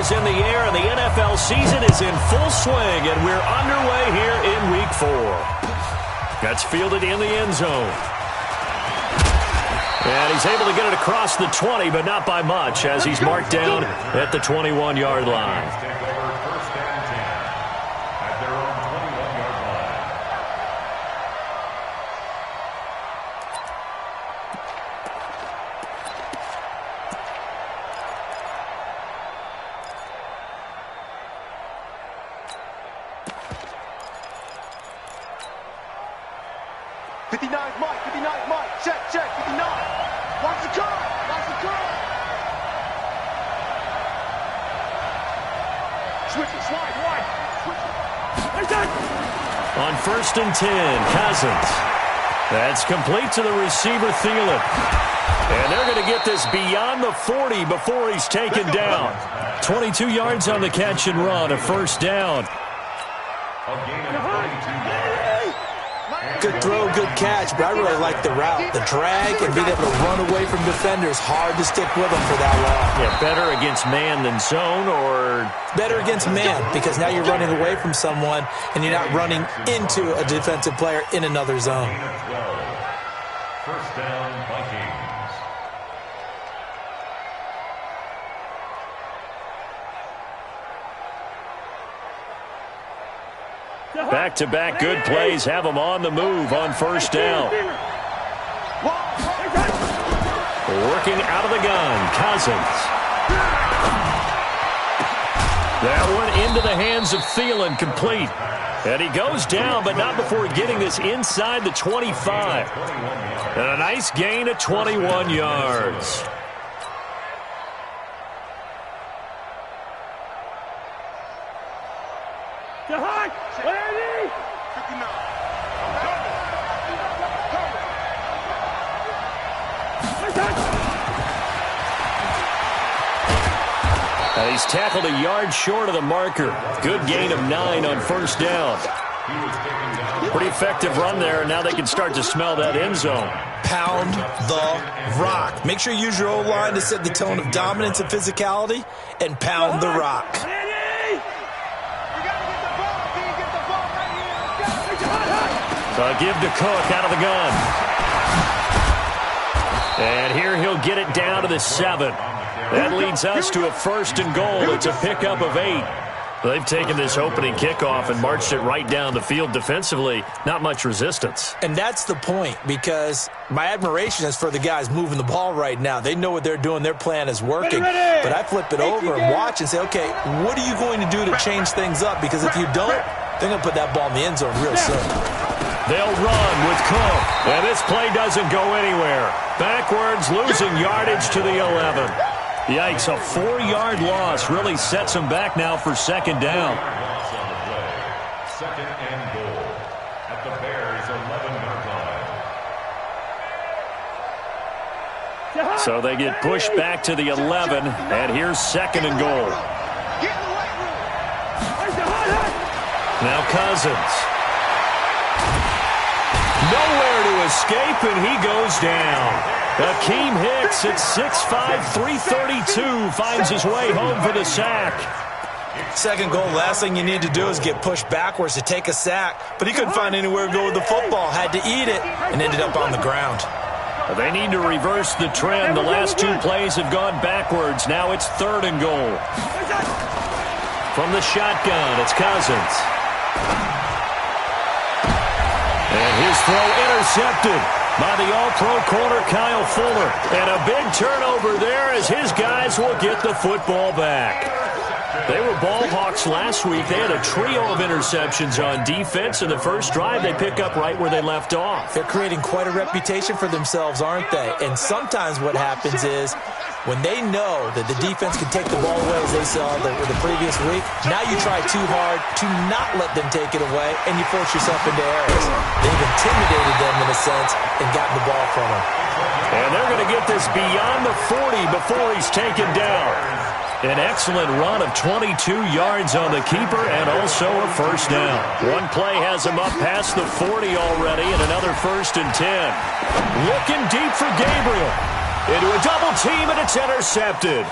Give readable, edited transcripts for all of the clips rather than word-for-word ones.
is in the air, and the NFL season is in full swing, and we're underway here in Week 4. That's fielded in the end zone. And he's able to get it across the 20, but not by much, as he's marked down at the 21-yard line. On 1st and 10, Cousins. That's complete to the receiver, Thielen. And they're going to get this beyond the 40 before he's taken down. 22 yards on the catch and run, a first down. Good throw, good catch, but I really like the route. The drag and being able to run away from defenders, hard to stick with them for that long. Yeah, better against man than zone, or? Better against man, because now you're running away from someone and you're not running into a defensive player in another zone. First down, Vikings. Back-to-back good plays have them on the move on first down. Working out of the gun, Cousins. That one into the hands of Thielen, complete. And he goes down, but not before getting this inside the 25. And a nice gain of 21 yards. He's tackled a yard short of the marker. Good gain of 9 on first down. Pretty effective run there, and now they can start to smell that end zone. Pound the rock. Make sure you use your O-line to set the tone of dominance and physicality, and pound the rock. So give to Cook out of the gun. And here he'll get it down to the 7. That leads us to a 1st and goal. It's a pickup of 8. They've taken this opening kickoff and marched it right down the field defensively. Not much resistance. And that's the point, because my admiration is for the guys moving the ball right now. They know what they're doing. Their plan is working. But I flip it over and watch and say, okay, what are you going to do to change things up? Because if you don't, they're going to put that ball in the end zone real soon. They'll run with Cook. And this play doesn't go anywhere. Backwards, losing yardage to the 11. Yikes, a 4-yard loss really sets them back now for second down. Second and goal at the Bears' 11-yard line. So they get pushed back to the 11, and here's second and goal. Now Cousins. Nowhere to escape, and he goes down. Akeem Hicks at 6'5", 332 finds his way home for the sack. Second goal, last thing you need to do is get pushed backwards to take a sack. But he couldn't find anywhere to go with the football, had to eat it, and ended up on the ground. They need to reverse the trend. The last 2 plays have gone backwards. Now it's 3rd and goal. From the shotgun, it's Cousins. And his throw intercepted by the all-pro corner, Kyle Fuller. And a big turnover there as his guys will get the football back. They were ball hawks last week. They had a trio of interceptions on defense. In the first drive, they pick up right where they left off. They're creating quite a reputation for themselves, aren't they? And sometimes what happens is when they know that the defense can take the ball away, as they saw the previous week, now you try too hard to not let them take it away, and you force yourself into errors. They've intimidated them in a sense and gotten the ball from them. And they're going to get this beyond the 40 before he's taken down. An excellent run of 22 yards on the keeper and also a first down. One play has him up past the 40 already, and another 1st and 10. Looking deep for Gabriel. Into a double team, and it's intercepted.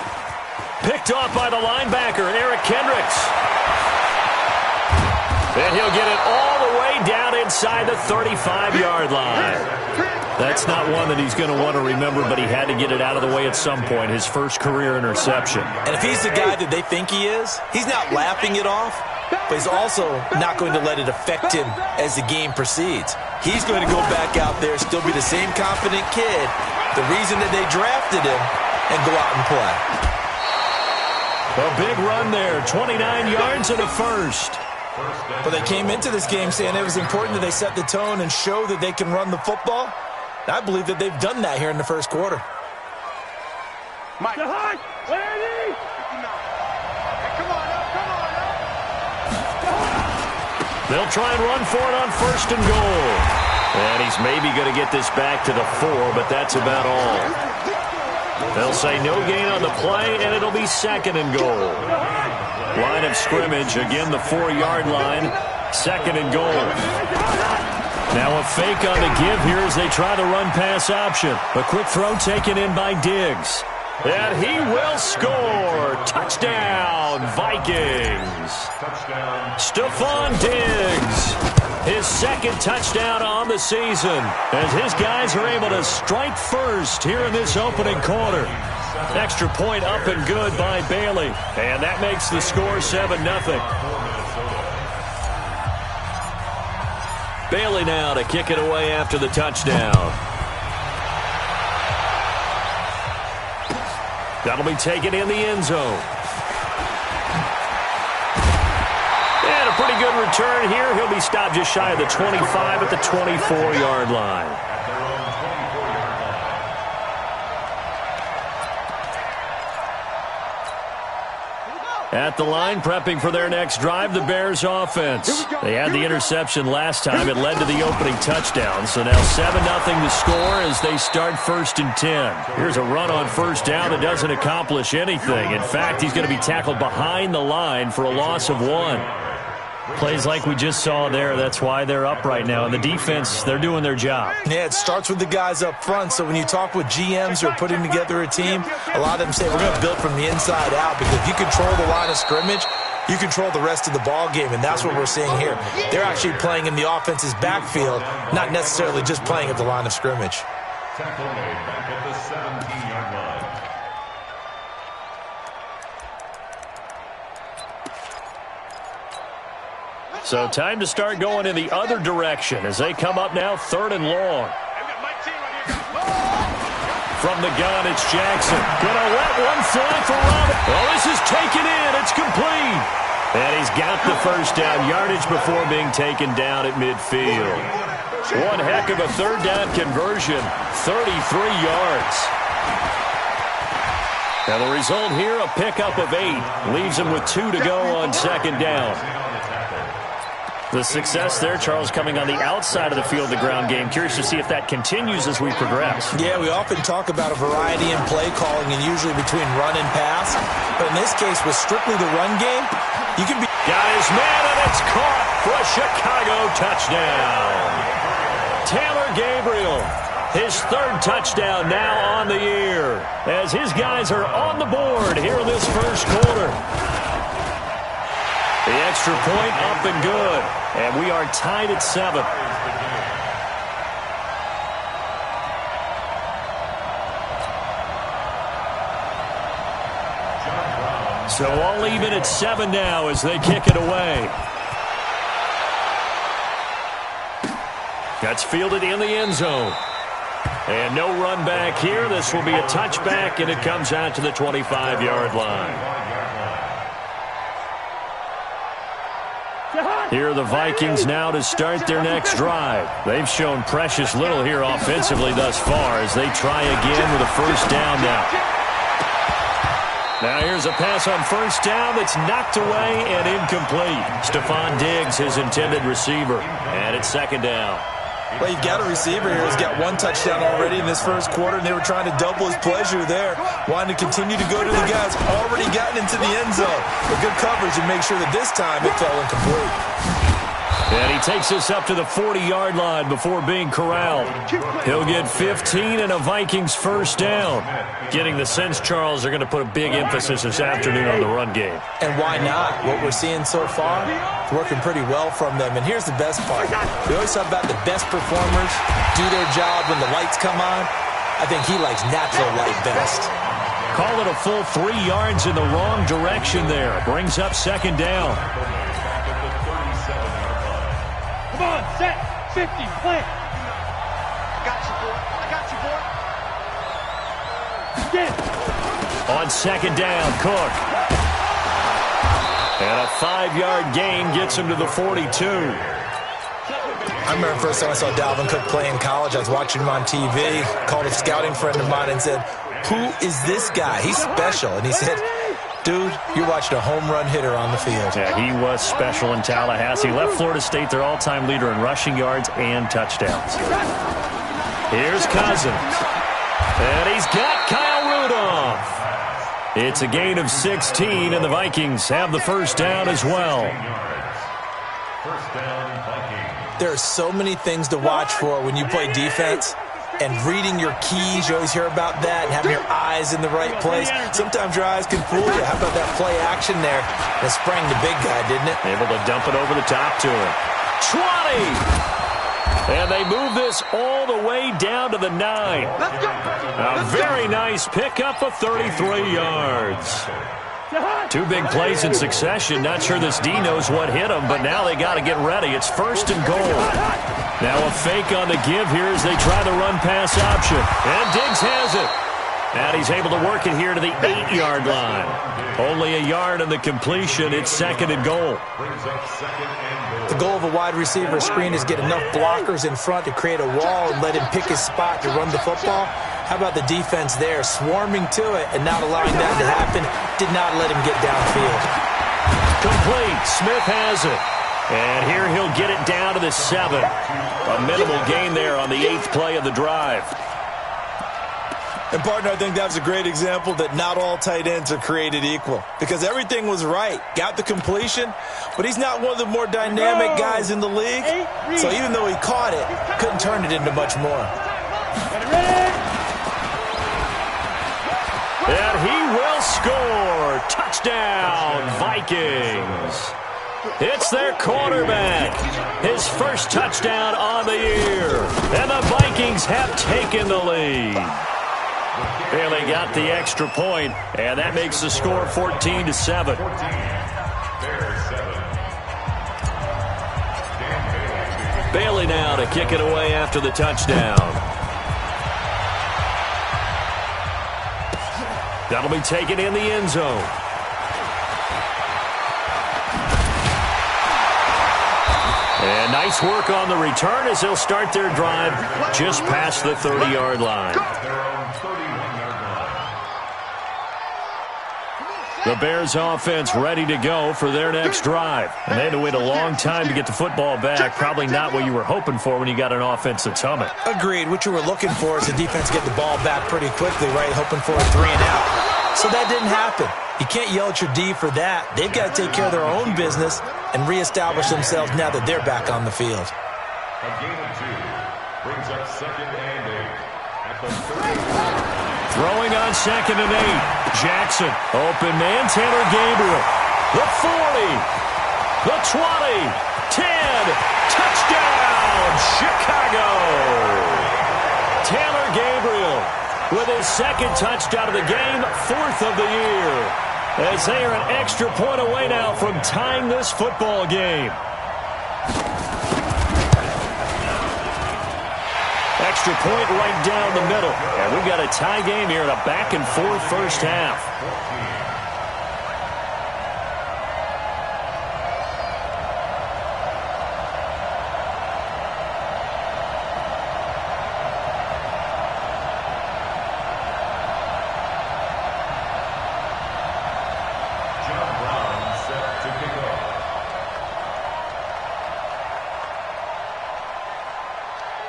Picked off by the linebacker, Eric Kendricks. And he'll get it all the way down inside the 35-yard line. That's not one that he's going to want to remember, but he had to get it out of the way at some point, his first career interception. And if he's the guy that they think he is, he's not laughing it off, but he's also not going to let it affect him as the game proceeds. He's going to go back out there, still be the same confident kid, the reason that they drafted him, and go out and play. A big run there, 29 yards and a first. But they came into this game saying it was important that they set the tone and show that they can run the football. I believe that they've done that here in the first quarter. Mike. Come on up. They'll try and run for it on first and goal. And he's maybe going to get this back to the 4, but that's about all. They'll say no gain on the play, and it'll be second and goal. Line of scrimmage, again the 4-yard line, second and goal. Now a fake on the give here as they try the run-pass option. A quick throw taken in by Diggs. And he will score. Touchdown, Vikings. Stephon Diggs. His second touchdown on the season as his guys are able to strike first here in this opening quarter. Extra point up and good by Bailey. And that makes the score 7-0. Bailey now to kick it away after the touchdown. That'll be taken in the end zone. And a pretty good return here. He'll be stopped just shy of the 25 at the 24-yard line. At the line, prepping for their next drive, the Bears offense. They had the interception last time. It led to the opening touchdown. So now 7-0 to score as they start first and 10. Here's a run on first down that doesn't accomplish anything. In fact, he's going to be tackled behind the line for a loss of 1. Plays like we just saw there. That's why they're up right now. And the defense, they're doing their job. Yeah, it starts with the guys up front. So when you talk with GMs who are putting together a team, a lot of them say we're going to build from the inside out, because if you control the line of scrimmage, you control the rest of the ball game, and that's what we're seeing here. They're actually playing in the offense's backfield, not necessarily just playing at the line of scrimmage. Tackle made back at the 17-yard line. So time to start going in the other direction as they come up now third and long. From the gun, it's Jackson. Gonna let one fly for Robert. Oh, this is taken in. It's complete. And he's got the first down yardage before being taken down at midfield. One heck of a third down conversion, 33 yards. Now the result here, a pickup of 8. Leaves him with 2 to go on second down. The success there, Charles, coming on the outside of the field, the ground game. Curious to see if that continues as we progress. Yeah, we often talk about a variety in play calling and usually between run and pass. But in this case, with strictly the run game, you can be... Got his man, and it's caught for a Chicago touchdown. Taylor Gabriel, his third touchdown now on the year, as his guys are on the board here in this first quarter. The extra point up and good. And we are tied at 7. So all even at 7 now as they kick it away. That's fielded in the end zone. And no run back here. This will be a touchback, and it comes out to the 25-yard line. Here are the Vikings now to start their next drive. They've shown precious little here offensively thus far as they try again with a first down now. Now here's a pass on first down that's knocked away and incomplete. Stephon Diggs, his intended receiver. And it's second down. Well, you've got a receiver here who's got 1 touchdown already in this first quarter, and they were trying to double his pleasure there, wanting to continue to go to the guys already gotten into the end zone. But good coverage and make sure that this time it fell incomplete. And he takes us up to the 40-yard line before being corralled. He'll get 15 and a Vikings first down. Getting the sense, Charles, they're going to put a big emphasis this afternoon on the run game. And why not? What we're seeing so far, it's working pretty well from them. And here's the best part. We always talk about the best performers do their job when the lights come on. I think he likes natural light best. Call it a full 3 yards in the wrong direction there. Brings up second down. Come on, set, 50, plant. I got you, boy. On second down, Cook. And a 5-yard gain gets him to the 42. I remember the first time I saw Dalvin Cook play in college. I was watching him on TV, called a scouting friend of mine and said, "Who is this guy? He's special." And he said, "Dude, you're watching a home run hitter on the field." Yeah, he was special in Tallahassee. Left Florida State their all-time leader in rushing yards and touchdowns. Here's Cousins. And he's got Kyle Rudolph. It's a gain of 16, and the Vikings have the first down as well. First down, Vikings. There are so many things to watch for when you play defense. And reading your keys, you always hear about that, and having your eyes in the right place. Sometimes your eyes can fool you. How about that play action there? That sprang the big guy, didn't it? Able to dump it over the top to him. 20! And they move this all the way down to the 9. A very nice pickup of 33 yards. 2 big plays in succession. Not sure this D knows what hit him, but now they got to get ready. It's first and goal. Now a fake on the give here as they try the run-pass option. And Diggs has it. And he's able to work it here to the 8-yard line. Only a yard on the completion. It's second and goal. The goal of a wide receiver screen is get enough blockers in front to create a wall and let him pick his spot to run the football. How about the defense there, swarming to it and not allowing that to happen? Did not let him get downfield. Complete. Smith has it. And here he'll get it down to the 7. A minimal gain there on the 8th play of the drive. And, partner, I think that was a great example that not all tight ends are created equal. Because everything was right. Got the completion, but he's not one of the more dynamic guys in the league. So even though he caught it, couldn't turn it into much more. And he will score. Touchdown, Vikings. It's their quarterback. His first touchdown on the year. And the Vikings have taken the lead. Barely got the extra point, and that makes the score 14-7. Bailey now to kick it away after the touchdown. That'll be taken in the end zone. And nice work on the return as they'll start their drive just past the 30-yard line. The Bears offense ready to go for their next drive. And they had to wait a long time to get the football back. Probably not what you were hoping for when you got an offense that's humming. Agreed. What you were looking for is the defense get the ball back pretty quickly, right? Hoping for a 3 and out. So that didn't happen. You can't yell at your D for that. They've got to take care of their own business and reestablish themselves now that they're back on the field. A gain of 2 brings up second and 8 at the 30. Throwing on second and 8. Jackson, open man, Taylor Gabriel. The 40, the 20, 10, touchdown, Chicago. Taylor Gabriel with his second touchdown of the game, 4th of the year. As they are an extra point away now from tying this football game. Extra point right down the middle. And we've got a tie game here in a back-and-forth first half.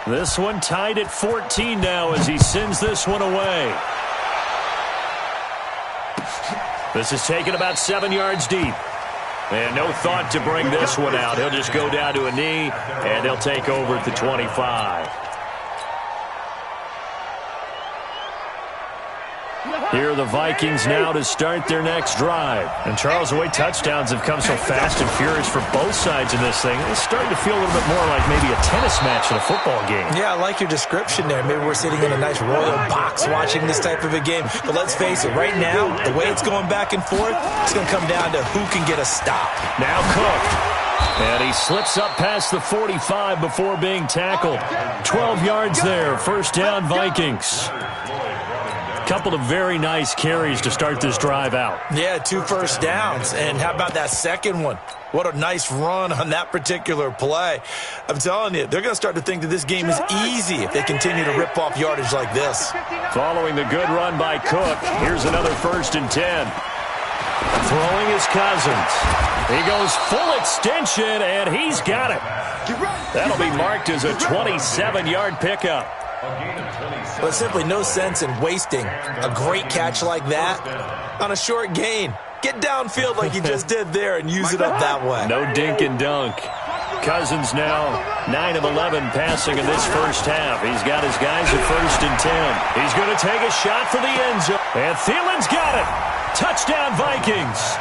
This one tied at 14 now as he sends this one away. This is taken about 7 yards deep. And no thought to bring this one out. He'll just go down to a knee, and they'll take over at the 25. Here are the Vikings now to start their next drive. And, Charles, the way touchdowns have come so fast and furious for both sides in this thing, it's starting to feel a little bit more like maybe a tennis match in a football game. Yeah, I like your description there. Maybe we're sitting in a nice royal box watching this type of a game. But let's face it, right now, the way it's going back and forth, it's going to come down to who can get a stop. Now Cook. And he slips up past the 45 before being tackled. 12 yards there. First down, Vikings. Couple of very nice carries to start this drive out. Yeah, 2 first downs. And how about that second one? What a nice run on that particular play. I'm telling you, they're going to start to think that this game is easy if they continue to rip off yardage like this. Following the good run by Cook, here's another 1st and 10. Throwing his Cousins. He goes full extension, and he's got it. That'll be marked as a 27-yard pickup. But simply no sense in wasting a great catch like that on a short gain. Get downfield like you just did there and use it up that way. No dink and dunk. Cousins now 9 of 11 passing in this first half. He's got his guys at 1st and 10. He's going to take a shot for the end zone. And Thielen's got it. Touchdown, Vikings.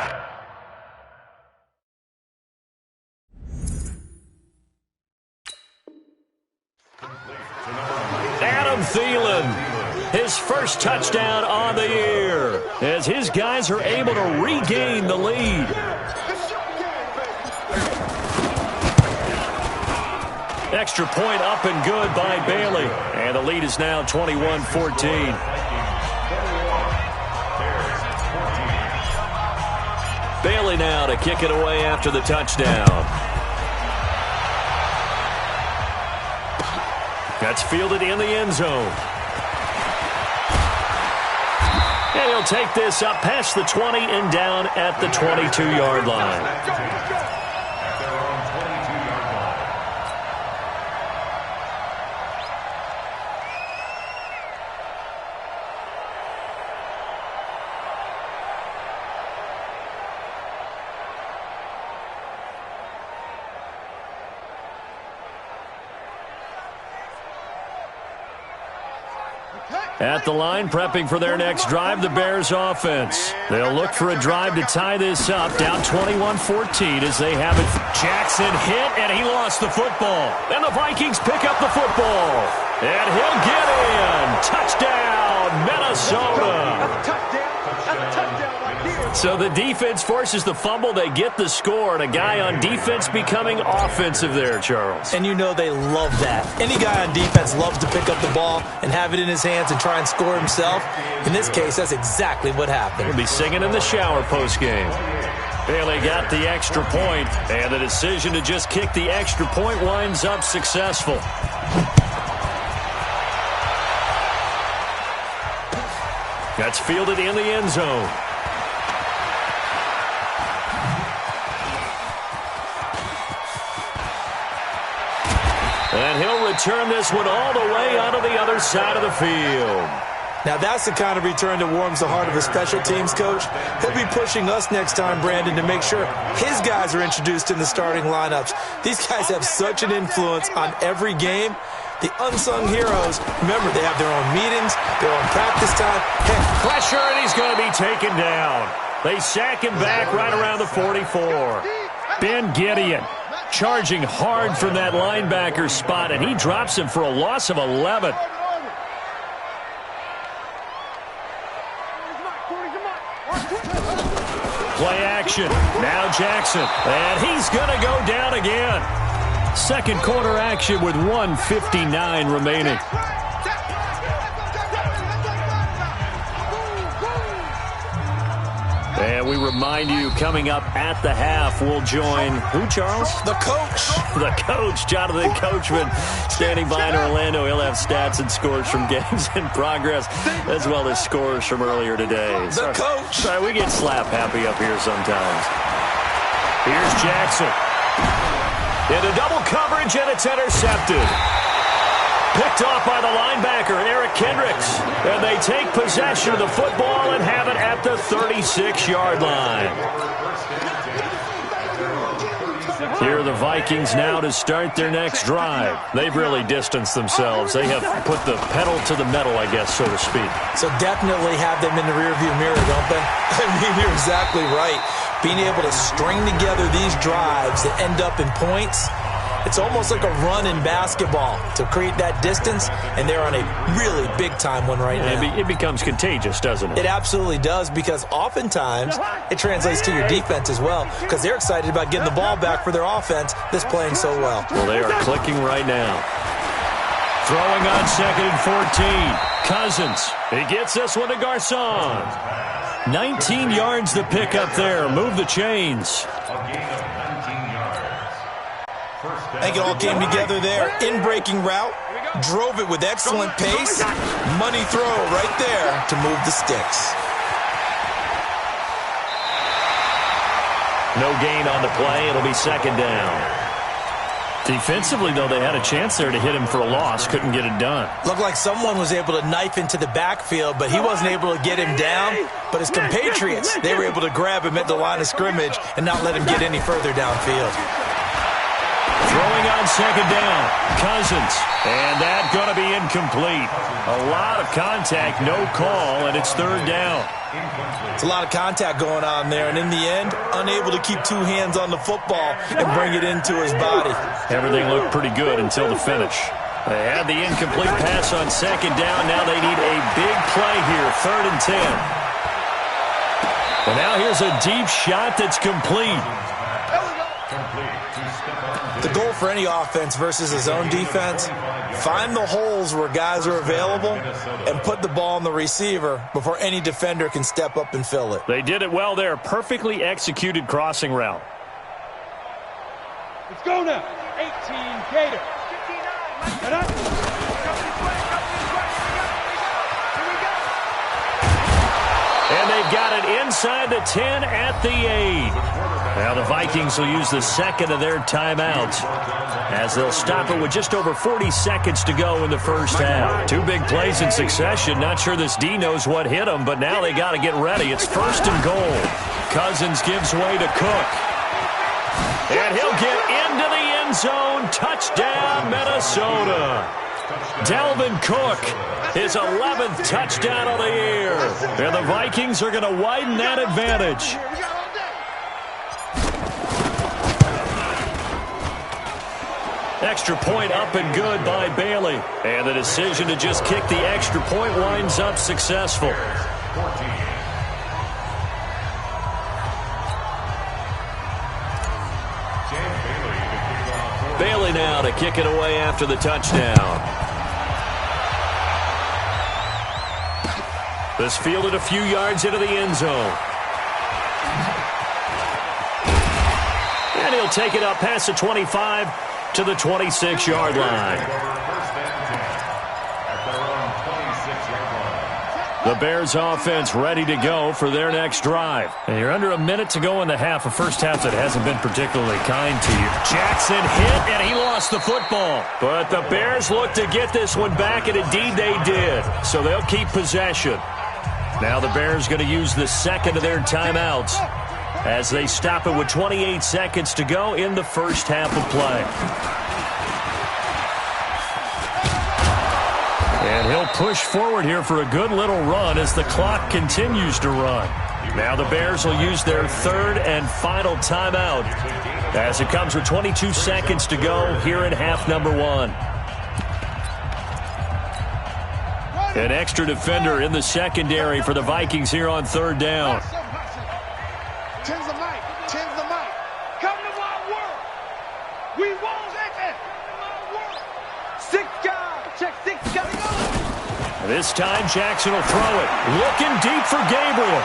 Thielen, his first touchdown on the year, as his guys are able to regain the lead. Extra point up and good by Bailey, and the lead is now 21-14. Bailey now to kick it away after the touchdown. That's fielded in the end zone. And he'll take this up past the 20 and down at the 22-yard line. At the line, prepping for their next drive, the Bears offense. They'll look for a drive to tie this up, down 21-14 as they have it. Jackson hit, and he lost the football. And the Vikings pick up the football. And he'll get in. Touchdown, Minnesota. So the defense forces the fumble. They get the score, and a guy on defense becoming offensive there, Charles. And you know they love that. Any guy on defense loves to pick up the ball and have it in his hands and try and score himself. In this case, that's exactly what happened. We'll be singing in the shower postgame. Bailey got the extra point, and the decision to just kick the extra point winds up successful. That's fielded in the end zone. And he'll return this one all the way onto the other side of the field. Now that's the kind of return that warms the heart of a special teams coach. He'll be pushing us next time, Brandon, to make sure his guys are introduced in the starting lineups. These guys have such an influence on every game. The unsung heroes, remember, they have their own meetings, their own practice time. Heck, pressure, and he's going to be taken down. They sack him back right around the 44. Ben Gideon charging hard from that linebacker spot, and he drops him for a loss of 11. Play action. Now Jackson. And he's going to go down again. Second quarter action with 1:59 remaining. And we remind you, coming up at the half, we'll join who, Charles? The coach. The coach, Jonathan Coachman, standing by in Orlando. He'll have stats and scores from games in progress, as well as scores from earlier today. The coach. Sorry, we get slap happy up here sometimes. Here's Jackson. Into double coverage, and it's intercepted. Picked off by the linebacker, Eric Kendricks. And they take possession of the football and have it at the 36-yard line. Here are the Vikings now to start their next drive. They've really distanced themselves. They have put the pedal to the metal, I guess, so to speak. So definitely have them in the rearview mirror, don't they? I mean, you're exactly right. Being able to string together these drives that end up in points, it's almost like a run in basketball to create that distance, and they're on a really big-time one right now. It becomes contagious, doesn't it? It absolutely does, because oftentimes it translates to your defense as well, because they're excited about getting the ball back for their offense that's playing so well. Well, they are clicking right now. Throwing on 2nd and 14. Cousins. He gets this one to Garcon. 19 yards to pick up there. Move the chains. I think it all came together there. In-breaking route. Drove it with excellent pace. Money throw right there to move the sticks. No gain on the play. It'll be 2nd down. Defensively, though, they had a chance there to hit him for a loss. Couldn't get it done. Looked like someone was able to knife into the backfield, but he wasn't able to get him down. But his compatriots, they were able to grab him at the line of scrimmage and not let him get any further downfield. Throwing on 2nd down. Cousins. And that's going to be incomplete. A lot of contact, no call, and it's 3rd down. It's a lot of contact going on there, and in the end, unable to keep 2 hands on the football and bring it into his body. Everything looked pretty good until the finish. They had the incomplete pass on 2nd down. Now they need a big play here, 3rd and 10. Well, now here's a deep shot that's complete. The goal for any offense versus his own defense, find the holes where guys are available and put the ball on the receiver before any defender can step up and fill it. They did it well there. Perfectly executed crossing route. Let's go now. 18, Gator. And they've got it inside the 10 at the 8. Now the Vikings will use the 2nd of their timeouts as they'll stop it with just over 40 seconds to go in the first half. 2 big plays in succession. Not sure this D knows what hit him, but now they got to get ready. It's 1st and goal. Cousins gives way to Cook. And he'll get into the end zone. Touchdown, Minnesota. Dalvin Cook, his 11th touchdown of the year. And the Vikings are going to widen that advantage. Extra point up and good by Bailey. And the decision to just kick the extra point winds up successful. Bailey now to kick it away after the touchdown. This fielded a few yards into the end zone. And he'll take it up past the 25 to the 26-yard line. The Bears offense ready to go for their next drive. And you're under a minute to go in the half, a first half that hasn't been particularly kind to you. Jackson hit, and he lost the football. But the Bears look to get this one back, and indeed they did. So they'll keep possession. Now the Bears going to use the 2nd of their timeouts as they stop it with 28 seconds to go in the first half of play. And he'll push forward here for a good little run as the clock continues to run. Now the Bears will use their 3rd and final timeout as it comes with 22 seconds to go here in half number 1. An extra defender in the secondary for the Vikings here on 3rd down. Tens the mic. Come to my world. We won't let that. My world. 6 guys. Check 6 guys. This time Jackson will throw it. Looking deep for Gabriel.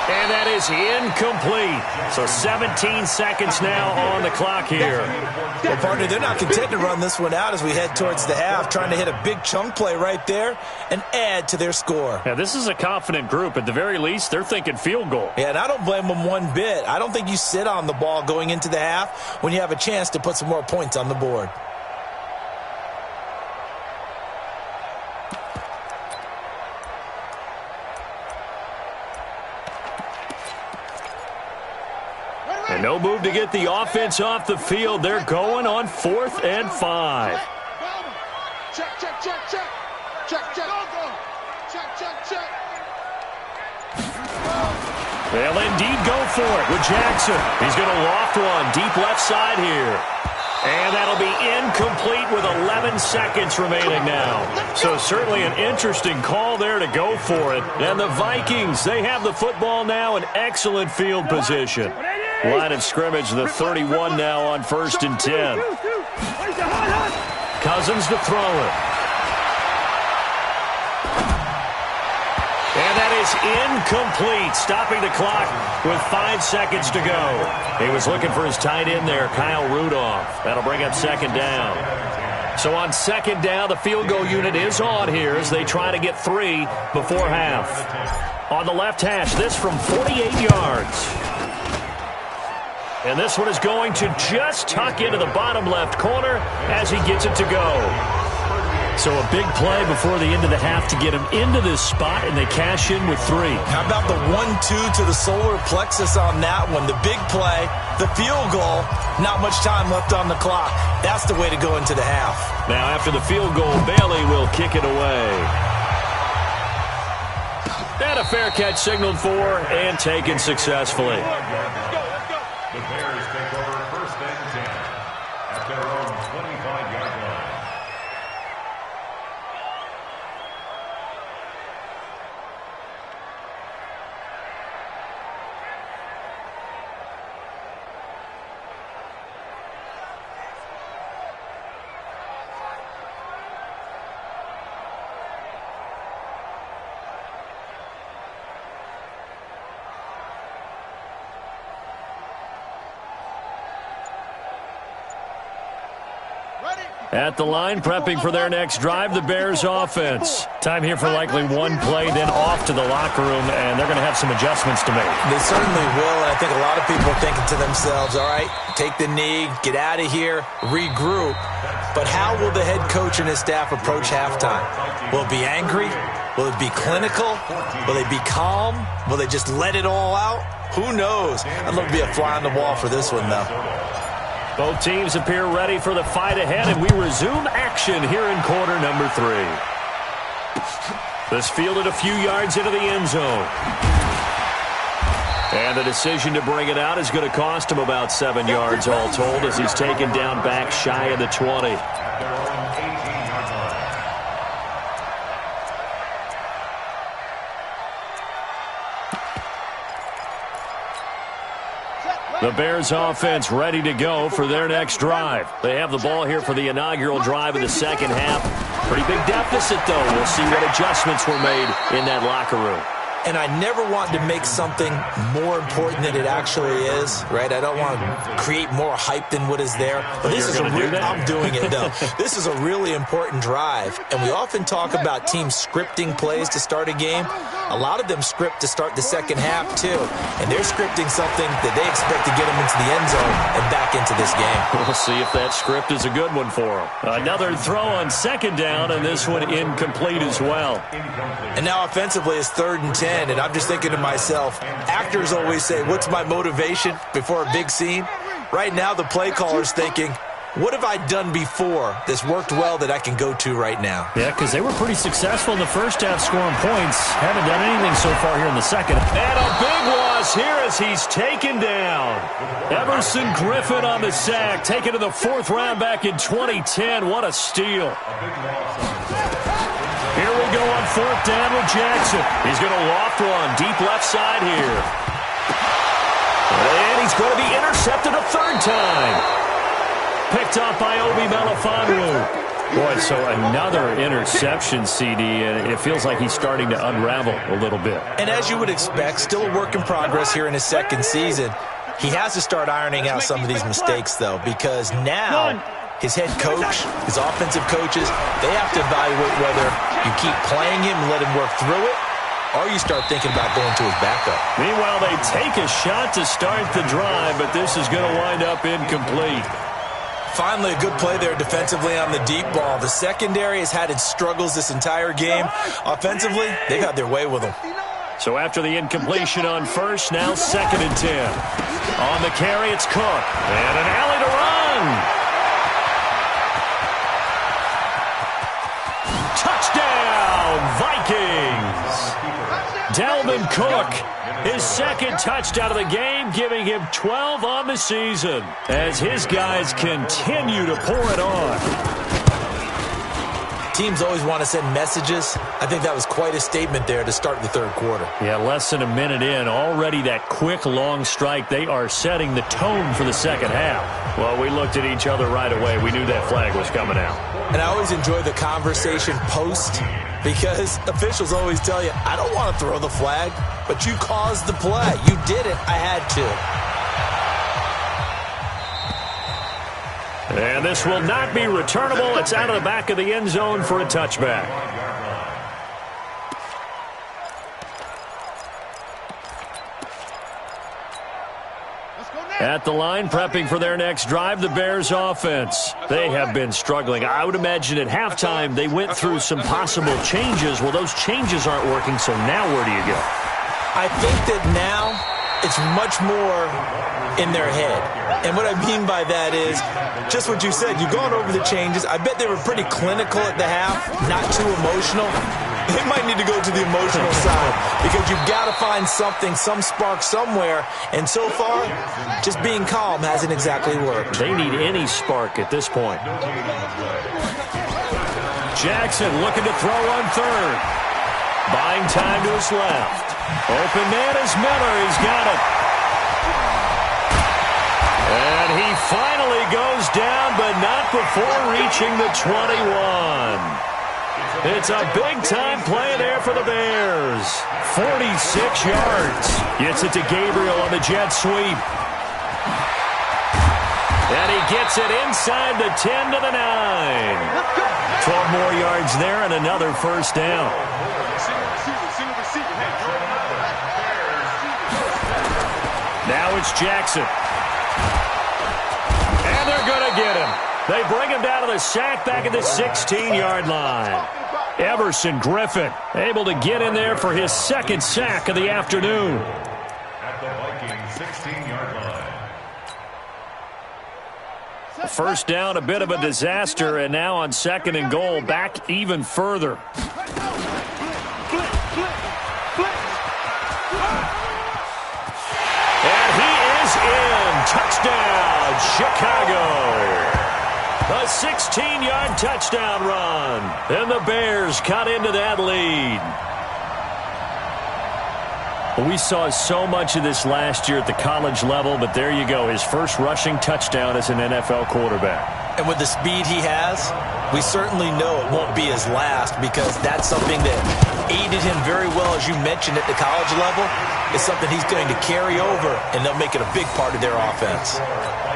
And that is incomplete. So 17 seconds now on the clock here. Well, partner, they're not content to run this one out as we head towards the half, trying to hit a big chunk play right there and add to their score. Yeah, this is a confident group. At the very least, they're thinking field goal. Yeah, and I don't blame them one bit. I don't think you sit on the ball going into the half when you have a chance to put some more points on the board. And No move to get the offense off the field. They're going on 4th and 5. Check, check, check, check. Check, check. Check, check, check. They'll indeed go for it with Jackson. He's going to loft one deep left side here. And that'll be incomplete with 11 seconds remaining now. So certainly an interesting call there to go for it. And the Vikings, they have the football now in excellent field position. Line of scrimmage, the 31 now on 1st and 10. Cousins to throw it. And that is incomplete, stopping the clock with 5 seconds to go. He was looking for his tight end there, Kyle Rudolph. That'll bring up 2nd down. So on 2nd down, the field goal unit is on here as they try to get 3 before half. On the left hash, this from 48 yards. And this one is going to just tuck into the bottom left corner as he gets it to go. So a big play before the end of the half to get him into this spot, and they cash in with 3. How about the 1-2 to the solar plexus on that one? The big play, the field goal, not much time left on the clock. That's the way to go into the half. Now after the field goal, Bailey will kick it away. And a fair catch signaled for and taken successfully. The Bears take over 1st and 10 at their own 25-yard line. At the line, prepping for their next drive, the Bears offense. Time here for likely one play, then off to the locker room, and they're going to have some adjustments to make. They certainly will, and I think a lot of people are thinking to themselves, all right, take the knee, get out of here, regroup. But how will the head coach and his staff approach halftime? Will it be angry? Will it be clinical? Will they be calm? Will they just let it all out? Who knows? I'd love to be a fly on the wall for this one, though. Both teams appear ready for the fight ahead, and we resume action here in quarter number 3. This fielded a few yards into the end zone. And the decision to bring it out is going to cost him about 7 yards all told as he's taken down back shy of the 20. The Bears offense ready to go for their next drive. They have the ball here for the inaugural drive of the 2nd half. Pretty big deficit, though. We'll see what adjustments were made in that locker room. And I never want to make something more important than it actually is, right? I don't want to create more hype than what is there. But this is I'm doing it, though. This is a really important drive. And we often talk about teams scripting plays to start a game. A lot of them script to start the 2nd half, too. And they're scripting something that they expect to get them into the end zone and back into this game. We'll see if that script is a good one for them. Another throw on 2nd down, and this one incomplete as well. And now offensively it's 3rd and 10. And I'm just thinking to myself, actors always say, what's my motivation before a big scene? Right now, the play caller's thinking, what have I done before that's worked well that I can go to right now? Yeah, because they were pretty successful in the first half scoring points. Haven't done anything so far here in the second. And a big loss here as he's taken down. Everson Griffin on the sack, taken to the 4th round back in 2010. What a steal. Here we go on 4th down with Jackson. He's going to loft one deep left side here. And he's going to be intercepted a 3rd time. Picked off by Obi Melifonwu. Boy, so another interception, CD, and it feels like he's starting to unravel a little bit. And as you would expect, still a work in progress here in his 2nd season. He has to start ironing out some of these mistakes, though, because now his head coach, his offensive coaches, they have to evaluate whether you keep playing him and let him work through it, or you start thinking about going to his backup. Meanwhile, they take a shot to start the drive, but this is going to wind up incomplete. Finally, a good play there defensively on the deep ball. The secondary has had its struggles this entire game. Offensively, they've had their way with them. So after the incompletion on first, now 2nd and 10. On the carry, it's Cook. And an alley to run. Touchdown, Vikings. Dalvin Cook, his 2nd touchdown of the game, giving him 12 on the season as his guys continue to pour it on. Teams always want to send messages. I think that was quite a statement there to start the 3rd quarter. Yeah, less than a minute in. Already that quick, long strike. They are setting the tone for the 2nd half. Well, we looked at each other right away. We knew that flag was coming out. And I always enjoy the conversation post because officials always tell you, I don't want to throw the flag, but you caused the play. You did it. I had to. And this will not be returnable. It's out of the back of the end zone for a touchback. At the line, prepping for their next drive, the Bears offense. They have been struggling. I would imagine at halftime they went through some possible changes. Well, those changes aren't working, so now where do you go? I think that now it's much more in their head. And what I mean by that is just what you said. You've gone over the changes. I bet they were pretty clinical at the half, not too emotional. They might need to go to the emotional side because you've got to find something, some spark somewhere. And so far, just being calm hasn't exactly worked. They need any spark at this point. Jackson looking to throw on 3rd. Buying time to his left. Open man is Miller. He's got it. And he finally goes down, but not before reaching the 21. It's a big-time play there for the Bears. 46 yards. Gets it to Gabriel on the jet sweep. And he gets it inside the 10 to the 9. 12 more yards there and another first down. Now it's Jackson. And they're going to get him. They bring him down to the sack back at the 16-yard line. Everson Griffin able to get in there for his 2nd sack of the afternoon. At the Vikings 16-yard line. First down, a bit of a disaster, and now on 2nd and goal, back even further. And he is in. Touchdown, Chicago. A 16-yard touchdown run. And the Bears cut into that lead. We saw so much of this last year at the college level, but there you go. His first rushing touchdown as an NFL quarterback. And with the speed he has, we certainly know it won't be his last because that's something that aided him very well, as you mentioned, at the college level. It's something he's going to carry over, and they'll make it a big part of their offense.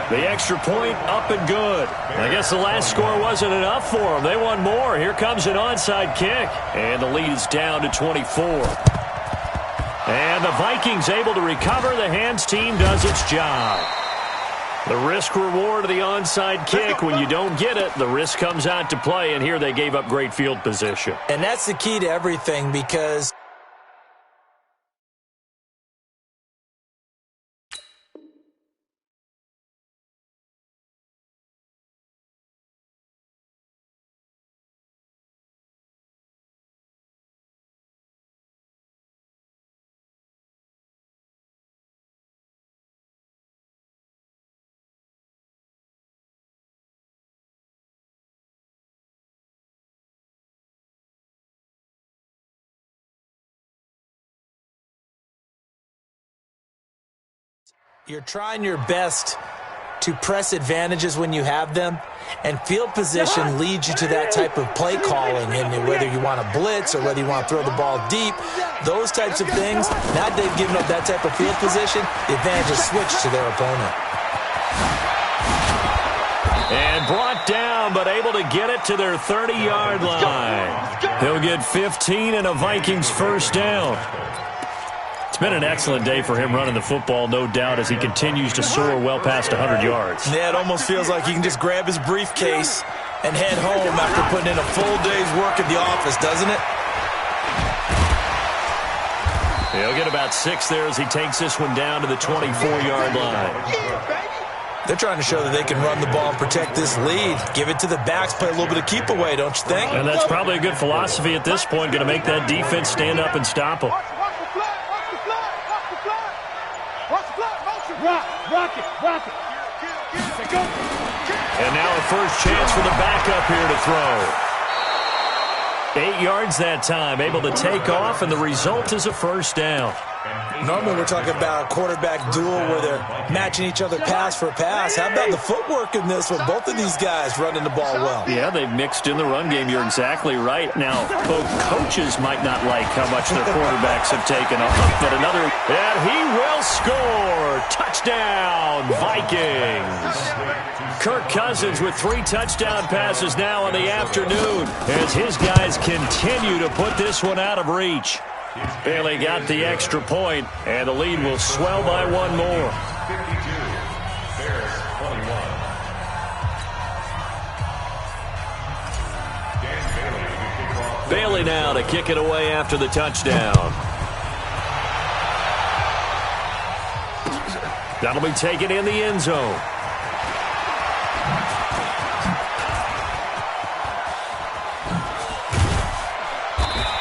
The extra point up and good. I guess the last score wasn't enough for them. They want more. Here comes an onside kick. And the lead is down to 24. And the Vikings able to recover. The hands team does its job. The risk reward of the onside kick. When you don't get it, the risk comes out to play. And here they gave up great field position. And that's the key to everything because you're trying your best to press advantages when you have them, and field position leads you to that type of play calling, and whether you want to blitz or whether you want to throw the ball deep, those types of things, now they've given up that type of field position, the advantage is switched to their opponent. And brought down, but able to get it to their 30-yard line. He'll get 15 and a Vikings first down. It's been an excellent day for him running the football, no doubt, as he continues to soar well past 100 yards. Yeah, it almost feels like he can just grab his briefcase and head home after putting in a full day's work at the office, doesn't it? He'll get about 6 there as he takes this one down to the 24-yard line. They're trying to show that they can run the ball and protect this lead. Give it to the backs, play a little bit of keep away, don't you think? And that's probably a good philosophy at this point, going to make that defense stand up and stop them. Rock it. And now a first chance for the backup here to throw. 8 yards that time, able to take off, and the result is a first down. Normally we're talking about a quarterback duel where they're matching each other pass for pass. How about the footwork in this with both of these guys running the ball well? Yeah, they've mixed in the run game. You're exactly right. Now, both coaches might not like how much their quarterbacks have taken off, but another, and he will score. Touchdown, Vikings. Kirk Cousins with 3 touchdown passes now in the afternoon as his guys continue to put this one out of reach. Bailey got the extra point, and the lead will swell by 1 more. 52, Bears 21. Bailey now to kick it away after the touchdown. That'll be taken in the end zone.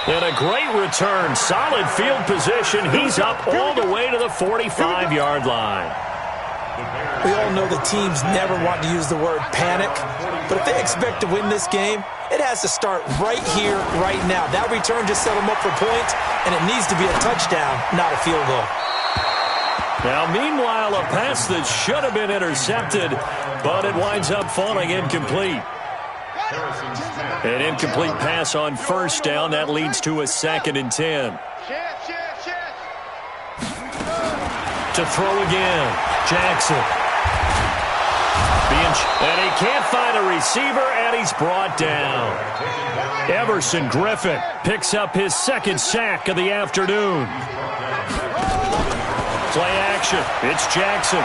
And a great return. Solid field position. He's up all the way to the 45-yard line. We all know the teams never want to use the word panic, but if they expect to win this game, it has to start right here, right now. That return just set them up for points, and it needs to be a touchdown, not a field goal. Now, meanwhile, a pass that should have been intercepted, but it winds up falling incomplete. An incomplete pass on first down. That leads to a 2nd and 10. To throw again. Jackson. And he can't find a receiver, and he's brought down. Everson Griffin picks up his 2nd sack of the afternoon. Play action. It's Jackson.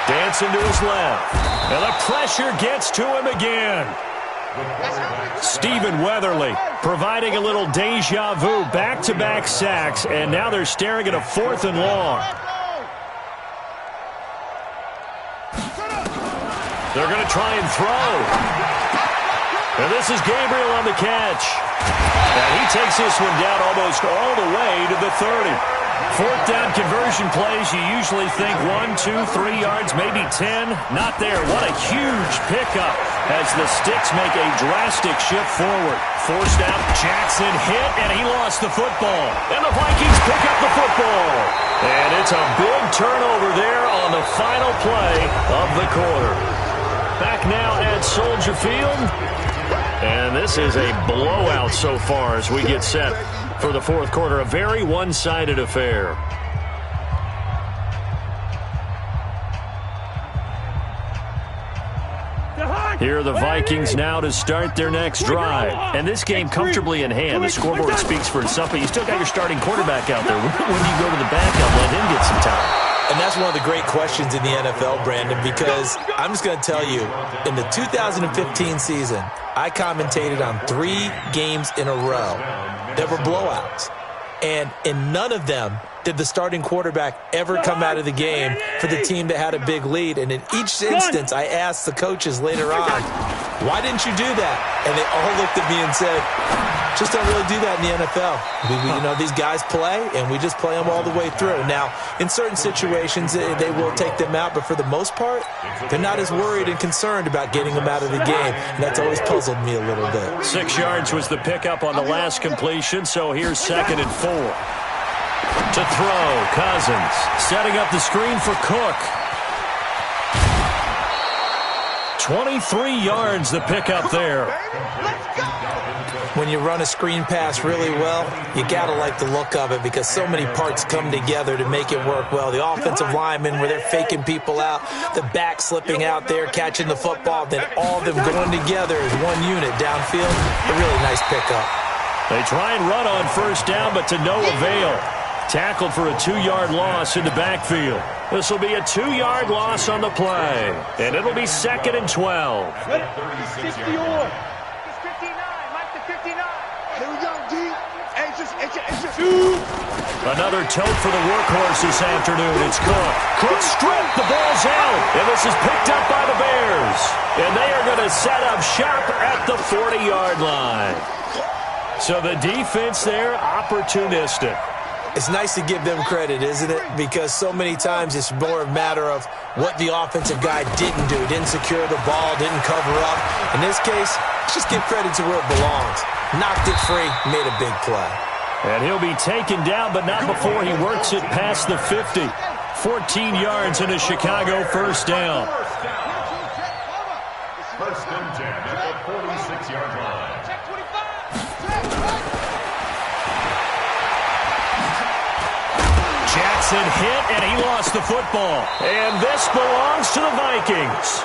Dancing to his left. And the pressure gets to him again. Stephen Weatherly providing a little deja vu, back-to-back sacks, and now they're staring at a 4th and long. They're going to try and throw. And this is Gabriel on the catch. And he takes this one down almost all the way to the 30. 4th down conversion plays, you usually think 1, 2, 3 yards, maybe 10. Not there. What a huge pickup as the Sticks make a drastic shift forward. Forced out, Jackson hit, and he lost the football. And the Vikings pick up the football. And it's a big turnover there on the final play of the quarter. Back now at Soldier Field. And this is a blowout so far as we get set for the 4th quarter. A very one-sided affair. Here are the Vikings now to start their next drive. And this game comfortably in hand. The scoreboard speaks for itself, but you still got your starting quarterback out there. When do you go to the backup, let him get some time? And that's one of the great questions in the NFL, Brandon, because I'm just going to tell you, in the 2015 season, I commentated on 3 games in a row that were blowouts. And in none of them did the starting quarterback ever come out of the game for the team that had a big lead. And in each instance, I asked the coaches later on, why didn't you do that? And they all looked at me and said, just don't really do that in the NFL. You know, these guys play, and we just play them all the way through. Now, in certain situations, they will take them out, but for the most part, they're not as worried and concerned about getting them out of the game, and that's always puzzled me a little bit. 6 yards was the pickup on the last completion, so here's 2nd and 4. To throw, Cousins setting up the screen for Cook. 23 yards the pickup there. When you run a screen pass really well, you got to like the look of it because so many parts come together to make it work well. The offensive linemen where they're faking people out, the back slipping out there, catching the football, then all of them going together as one unit downfield. A really nice pickup. They try and run on first down, but to no avail. Tackled for a 2-yard loss in the backfield. This will be a 2-yard loss on the play, and it'll be 2nd and 12. 60 on. It's 59. Mike, the 59. Here we go, D. Hey, it's Another tote for the workhorse this afternoon. It's Cook. Cook stripped. The ball's out. And this is picked up by the Bears. And they are going to set up shop at the 40-yard line. So the defense there, opportunistic. It's nice to give them credit, isn't it? Because so many times it's more a matter of what the offensive guy didn't do. Didn't secure the ball, didn't cover up. In this case, just give credit to where it belongs. Knocked it free, made a big play. And he'll be taken down, but not before he works it past the 50. 14 yards and a Chicago first down. First and 10 at the 46-yard line. Jackson hit, and he lost the football. And this belongs to the Vikings.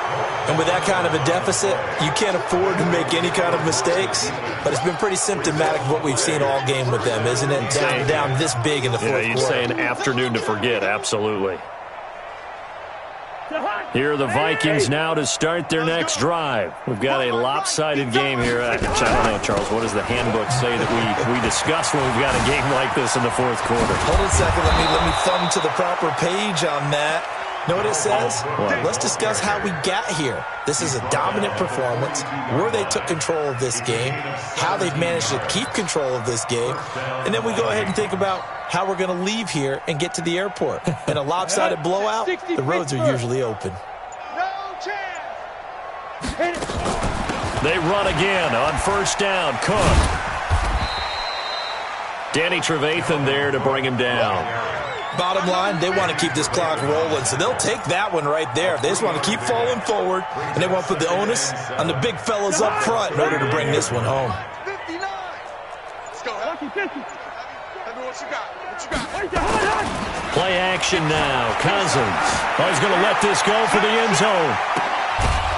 And with that kind of a deficit, you can't afford to make any kind of mistakes. But it's been pretty symptomatic of what we've seen all game with them, isn't it? Down this big in the fourth quarter. You'd say an afternoon to forget, absolutely. Here are the Vikings now to start their next drive. We've got a lopsided game here. I don't know, Charles, what does the handbook say that we discuss when we've got a game like this in the fourth quarter? Hold on a second. Let me thumb to the proper page on that. Know what it says? Let's discuss how we got here. This is a dominant performance, where they took control of this game, how they've managed to keep control of this game, and then we go ahead and think about how we're going to leave here and get to the airport. In a lopsided blowout, the roads are usually open. No chance. They run again on first down. Cook. Danny Trevathan there to bring him down. Bottom line, they want to keep this clock rolling, so they'll take that one right there. They just want to keep falling forward, and they want to put the onus on the big fellas up front in order to bring this one home. 59. Let's go. Lucky 50. Let me what you got. What you got? Play action now. Cousins. Oh, he's going to let this go for the end zone.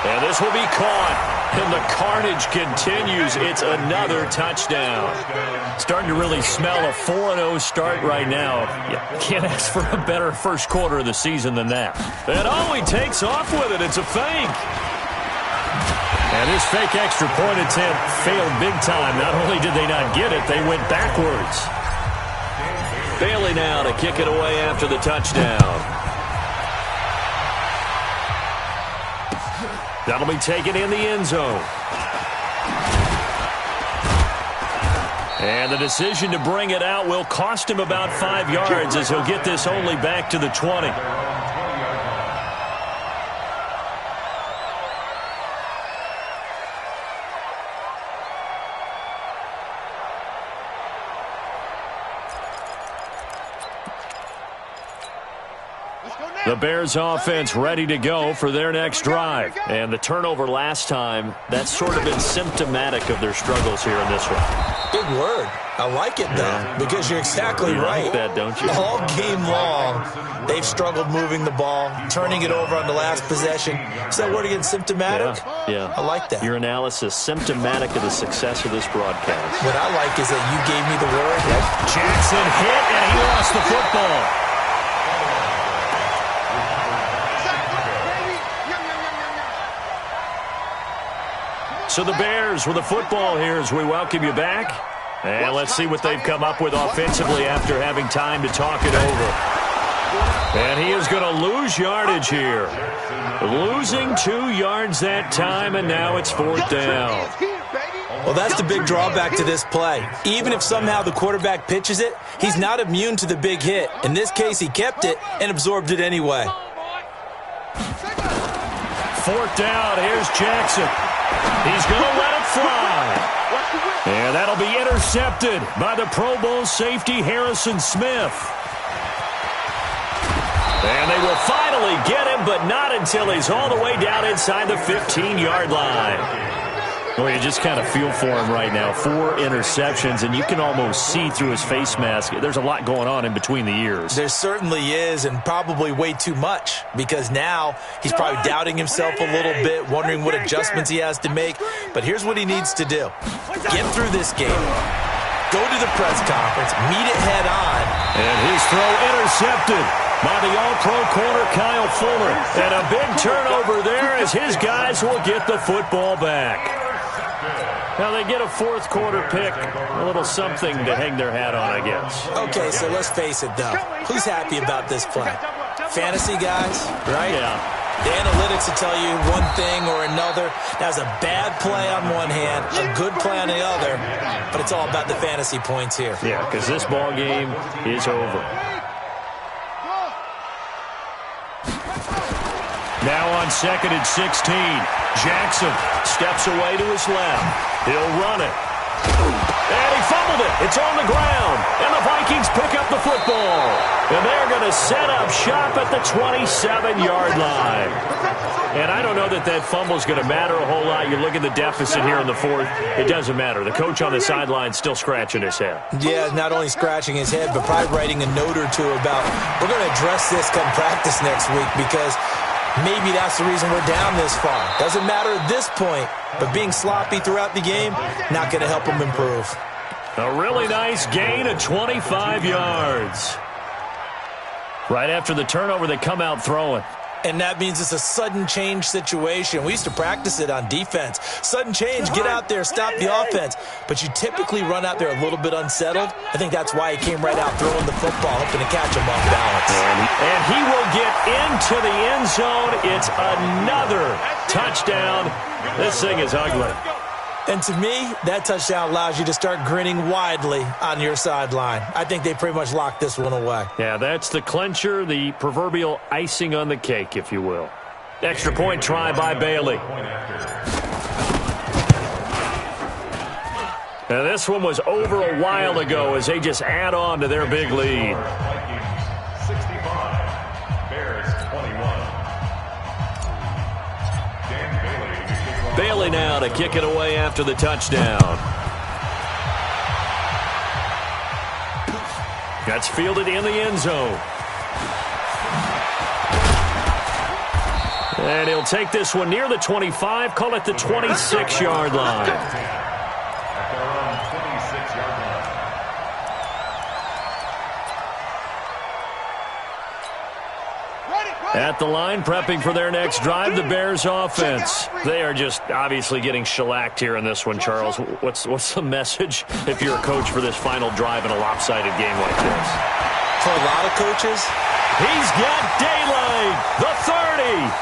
And this will be caught. And the carnage continues. It's another touchdown. Starting to really smell a 4-0 start right now. You can't ask for a better first quarter of the season than that. And oh, he takes off with it. It's a fake. And his fake extra point attempt failed big time. Not only did they not get it, they went backwards. Bailey now to kick it away after the touchdown. That'll be taken in the end zone. And the decision to bring it out will cost him about 5 yards as he'll get this only back to the 20. The Bears offense ready to go for their next drive. And the turnover last time, that's sort of been symptomatic of their struggles here in this one. Big word. I like it, though, because you're exactly right. Like that, don't you? All game long, they've struggled moving the ball, turning it over on the last possession. Is that word again, symptomatic? Yeah. I like that. Your analysis, symptomatic of the success of this broadcast. What I like is that you gave me the word. Jackson hit, and he lost the football. So the Bears with the football here as we welcome you back. And let's see what they've come up with offensively after having time to talk it over. And he is going to lose yardage here. Losing 2 yards that time, and now it's fourth down. Well, that's the big drawback to this play. Even if somehow the quarterback pitches it, he's not immune to the big hit. In this case, he kept it and absorbed it anyway. Fourth down, here's Jackson. He's going to let it fly. And that'll be intercepted by the Pro Bowl safety Harrison Smith. And they will finally get him, but not until he's all the way down inside the 15-yard line. Well, you just kind of feel for him right now. 4 interceptions, and you can almost see through his face mask. There's a lot going on in between the ears. There certainly is, and probably way too much, because now he's probably doubting himself a little bit, wondering what adjustments he has to make. But here's what he needs to do. Get through this game. Go to the press conference. Meet it head on. And his throw intercepted by the All-Pro corner, Kyle Fuller. And a big turnover there as his guys will get the football back. Now they get a fourth quarter pick, a little something to hang their hat on, I guess. Okay, so let's face it, though. Who's happy about this play? Fantasy guys, right? Yeah. The analytics will tell you one thing or another. That's a bad play on one hand, a good play on the other, but it's all about the fantasy points here. Yeah, because this ball game is over. Now on 2nd and 16, Jackson steps away to his left. He'll run it. And he fumbled it. It's on the ground. And the Vikings pick up the football. And they're going to set up shop at the 27-yard line. And I don't know that that fumble is going to matter a whole lot. You look at the deficit here in the fourth. It doesn't matter. The coach on the sideline still scratching his head. Yeah, not only scratching his head, but probably writing a note or two about, we're going to address this come practice next week because maybe that's the reason we're down this far. Doesn't matter at this point, but being sloppy throughout the game, not going to help them improve. A really nice gain of 25 yards. Right after the turnover, they come out throwing. And that means it's a sudden change situation. We used to practice it on defense. Sudden change, get out there, stop the offense. But you typically run out there a little bit unsettled. I think that's why he came right out throwing the football, hoping to catch him off balance. And he will get into the end zone. It's another touchdown. This thing is ugly. And to me, that touchdown allows you to start grinning widely on your sideline. I think they pretty much locked this one away. Yeah, that's the clincher, the proverbial icing on the cake, if you will. Extra point try by Bailey. Now, this one was over a while ago as they just add on to their big lead. 65, Bears 21. Bailey now to kick it away after the touchdown. That's fielded in the end zone. And he'll take this one near the 25, call it the 26-yard line. At their own 26-yard line. At the line, prepping for their next drive, the Bears offense. They are just obviously getting shellacked here in this one, Charles. What's the message if you're a coach for this final drive in a lopsided game like this? For a lot of coaches, he's got daylight. The 30,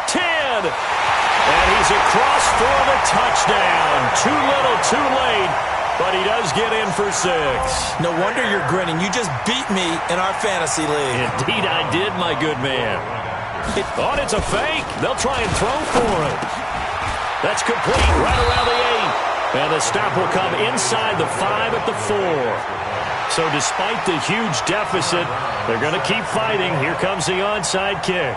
10, and he's across for the touchdown. Too little, too late, but he does get in for 6. No wonder you're grinning. You just beat me in our fantasy league. Indeed I did, my good man. Oh, it's a fake. They'll try and throw for it. That's complete right around the 8. And the stop will come inside the 5 at the 4. So despite the huge deficit, they're going to keep fighting. Here comes the onside kick.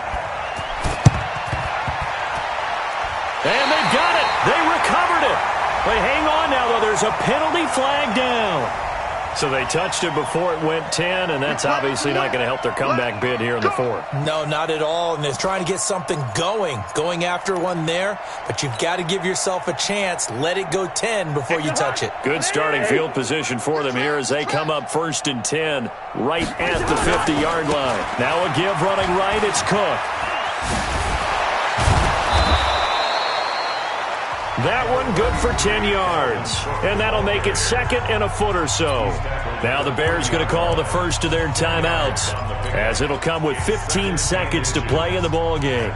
And they've got it. They recovered it. They hang on now, though. There's a penalty flag down. So they touched it before it went 10, and that's obviously not going to help their comeback bid here in the 4th. No, not at all. And they're trying to get something going after one there. But you've got to give yourself a chance. Let it go 10 before you touch it. Good starting field position for them here as they come up 1st and 10 right at the 50-yard line. Now a give running right. It's Cook. That one good for 10 yards. And that'll make it 2nd and a foot or so. Now the Bears going to call the first of their timeouts as it'll come with 15 seconds to play in the ball game.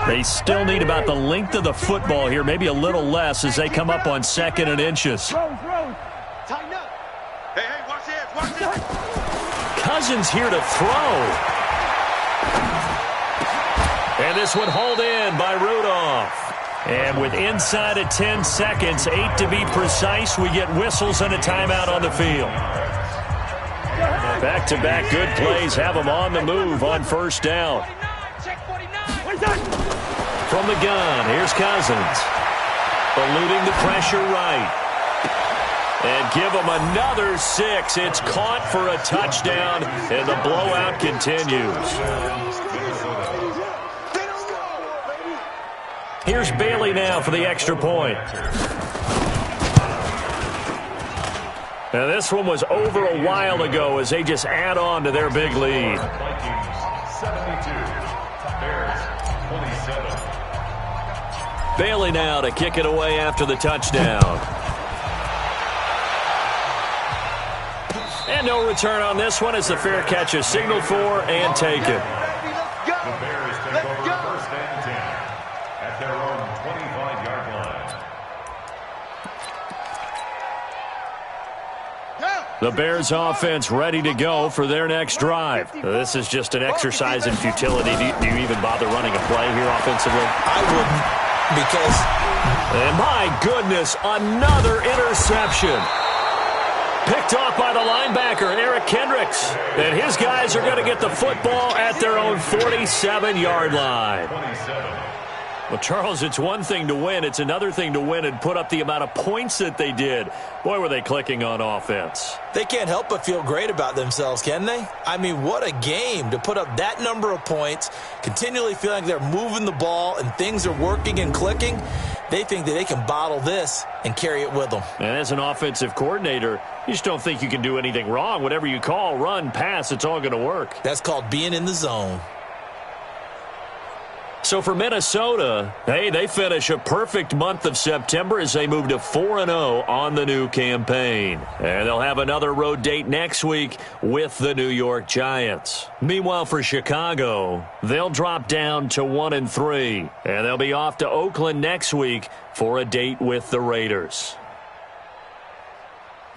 They still need about the length of the football here, maybe a little less as they come up on 2nd and inches. Tighten up. Hey, watch this, watch this. Cousins here to throw. And this one hauled in by Rudolph. And with inside of 10 seconds, 8 to be precise, we get whistles and a timeout on the field. Back-to-back good plays have them on the move on 1st down. From the gun, here's Cousins. Eluding the pressure right. And give them another 6. It's caught for a touchdown, and the blowout continues. Here's Bailey now for the extra point. Now this one was over a while ago as they just add on to their big lead. 72, Bears Bailey now to kick it away after the touchdown. And no return on this one as the fair catch is signaled for and taken. The Bears take over first and 10 at their own 25-yard line. The Bears offense ready to go for their next drive. This is just an exercise in futility. Do you even bother running a play here offensively? I wouldn't, because... And my goodness, another interception. Picked off by the linebacker, Eric Kendricks. And his guys are going to get the football at their own 47-yard line. Well, Charles, it's one thing to win. It's another thing to win and put up the amount of points that they did. Boy, were they clicking on offense. They can't help but feel great about themselves, can they? I mean, what a game to put up that number of points, continually feeling like they're moving the ball and things are working and clicking. They think that they can bottle this and carry it with them. And as an offensive coordinator, you just don't think you can do anything wrong. Whatever you call, run, pass, it's all going to work. That's called being in the zone. So for Minnesota, hey, they finish a perfect month of September as they move to 4-0 on the new campaign. And they'll have another road date next week with the New York Giants. Meanwhile, for Chicago, they'll drop down to 1-3. And they'll be off to Oakland next week for a date with the Raiders.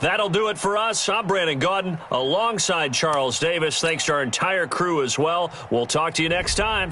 That'll do it for us. I'm Brandon Gaudin alongside Charles Davis. Thanks to our entire crew as well. We'll talk to you next time.